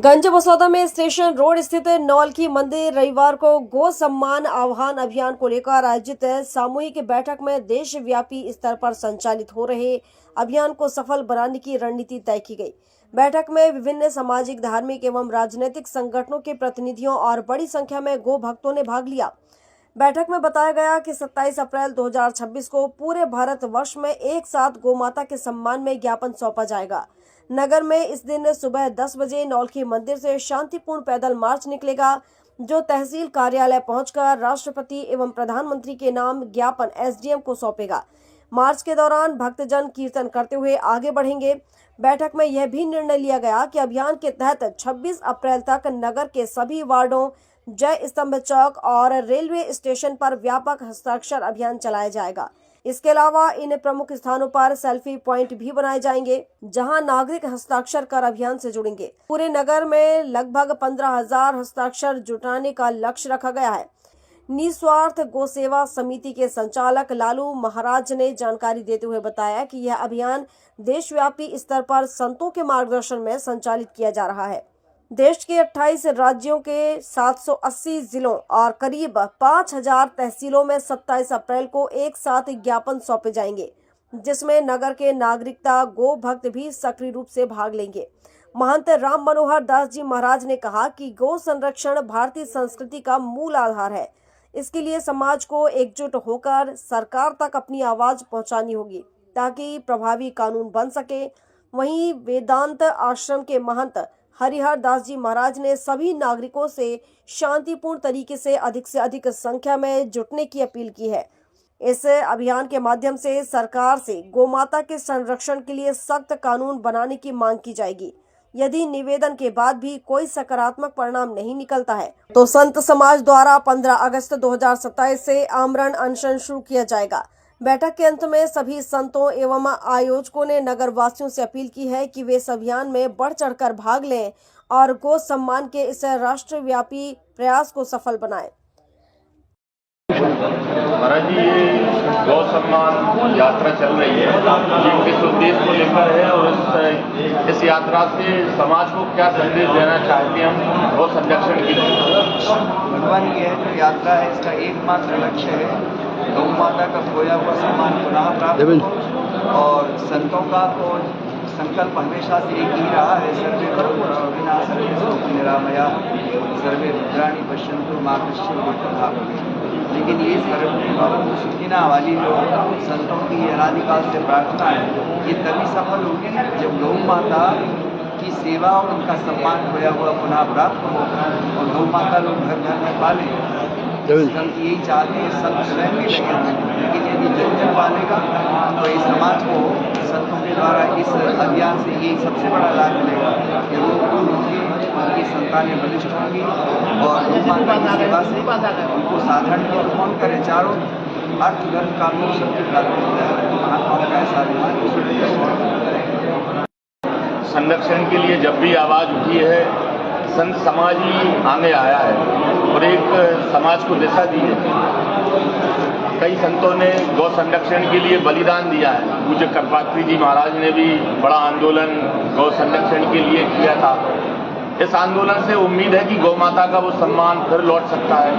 गंज बसौदा में station road स्थित नौलखी मंदिर रविवार को गो सम्मान आह्वान अभियान को लेकर आयोजित सामूहिक बैठक में देशव्यापी स्तर पर संचालित हो रहे अभियान को सफल बनाने की रणनीति तय की गई। बैठक में विभिन्न सामाजिक, धार्मिक एवं राजनीतिक संगठनों के प्रतिनिधियों और बड़ी संख्या में गो भक्तों ने भाग लिया। बैठक में बताया गया कि 27 अप्रैल 2026 को पूरे भारत वर्ष में एक साथ गौ माता के सम्मान में ज्ञापन सौंपा जाएगा। नगर में इस दिन सुबह 10 बजे नौलखी मंदिर से शांतिपूर्ण पैदल मार्च निकलेगा, जो तहसील कार्यालय पहुंचकर राष्ट्रपति एवं प्रधानमंत्री के नाम ज्ञापन एसडीएम को सौंपेगा। मार्च के दौरान भक्तजन कीर्तन करते हुए आगे बढ़ेंगे। बैठक में यह भी निर्णय लिया गया कि अभियान के तहत 26 अप्रैल तक नगर के सभी वार्डों, जय स्तंभ चौक और रेलवे स्टेशन पर व्यापक हस्ताक्षर अभियान चलाया जाएगा। इसके अलावा इन प्रमुख स्थानों पर सेल्फी पॉइंट भी बनाए जाएंगे, जहां नागरिक हस्ताक्षर कर अभियान से जुड़ेंगे। पूरे नगर में लगभग 15,000 हस्ताक्षर जुटाने का लक्ष्य रखा गया है। निस्वार्थ गो सेवा समिति के संचालक लालू महाराज ने जानकारी देते हुए बताया कि यह अभियान देशव्यापी स्तर पर संतों के मार्गदर्शन में संचालित किया जा रहा है। देश के 28 राज्यों के 780 जिलों और करीब 5,000 तहसीलों में 27 अप्रैल को एक साथ ज्ञापन सौंपे जाएंगे, जिसमें नगर के नागरिकता गो भक्त भी सक्रिय रूप से भाग लेंगे। महंत राम मनोहर दास जी महाराज ने कहा कि गो संरक्षण भारतीय संस्कृति का मूल आधार है। इसके लिए समाज को एकजुट होकर सरकार तक अपनी आवाज पहुंचानी होगी, ताकि प्रभावी कानून बन सके। वहीं वेदांत आश्रम के महंत हरिहर दास जी महाराज ने सभी नागरिकों से शांतिपूर्ण तरीके से अधिक संख्या में जुटने की अपील की है। इस अभियान के माध्यम से सरकार से गोमाता के संरक्षण के लिए सख्त कानून बनाने की मांग की जाएगी। यदि निवेदन के बाद भी कोई सकारात्मक परिणाम नहीं निकलता है, तो संत समाज द्वारा 15 अगस्त 2027 से आमरण अनशन शुरू किया जाएगा। बैठक के अंत में सभी संतों एवं आयोजकों ने नगर वासियों से अपील की है कि वे इस अभियान में बढ़ चढ़कर भाग लें और गो सम्मान के इस राष्ट्रव्यापी प्रयास को सफल बनाएं। महाराज जी, ये गौ सम्मान यात्रा चल रही है, ये किस उद्देश्य को लेकर है और इस यात्रा से समाज को क्या संदेश देना चाहते हैं हम गौ संरक्षण के लिए? भगवान ये जो यात्रा है, इसका एकमात्र लक्ष्य है गौ माता का खोया हुआ सम्मान पुनः प्राप्त हो। और संतों का तो संकल्प हमेशा से एक ही रहा है, सर्वे भद्राणि सर्वे निरामया सर्वे रुद्राणि पश्यन्तु मां कश्चित् दुःखभाग्। लेकिन ये सर्व सुखिना वाली जो संतों की अनादिकाल से प्रार्थना है, ये तभी सफल होगी जब गौ माता की सेवा और उनका सम्मान खोया हुआ पुनः प्राप्त हो और गौ माता लोग घर घर में पाले। संत यही चाहते हैं, संत स्वयं भी लगे हैं, लेकिन यदि जन पालेगा तो इस समाज को संतों के द्वारा इस अभियान से ये सबसे बड़ा लाभ मिलेगा कि वो होंगे, उनकी संतानें बलिष्ठ होंगी और गौ माता की सेवा से उनको साधारण लोग कौन करे, चारों अर्थ धर्म का लोग शक्ति प्राप्त होता है। महात्माओं का ऐसा अभिमान। संरक्षण के लिए जब भी आवाज उठी है, संत समाज ही आगे आया है और एक समाज को दिशा दी है। कई संतों ने गौ संरक्षण के लिए बलिदान दिया है। पूज्य कृपात्री जी महाराज ने भी बड़ा आंदोलन गौ संरक्षण के लिए किया था। इस आंदोलन से उम्मीद है कि गौ माता का वो सम्मान फिर लौट सकता है।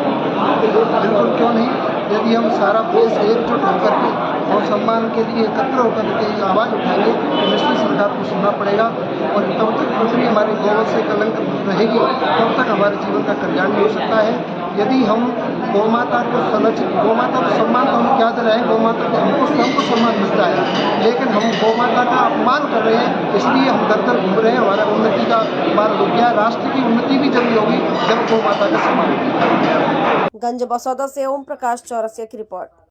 बिल्कुल, क्यों नहीं। यदि हम सारा देश एकजुट होकर के और सम्मान के लिए एकत्र होकर के आवाज़ उठाएंगे तो निश्चित सरकार को सुनना पड़ेगा और तब तक पृथ्वी हमारे गौरव से कलंक रहेगी, तब तक हमारे जीवन का कल्याण नहीं हो सकता है। यदि हम गौ माता को गौ माता को सम्मान तो हम क्या दे रहे हैं, गौ माता को हमको सम्मान मिलता है, लेकिन हम गौ माता का अपमान कर रहे हैं। इसलिए हम दर दर घूम रहे हैं। हमारा उन्नति का मार्ग रुक गया। राष्ट्र की उन्नति भी जल्दी होगी जब गौ माता का सम्मान होगा। गंज बसौदा से ओम प्रकाश चौरसिया की रिपोर्ट।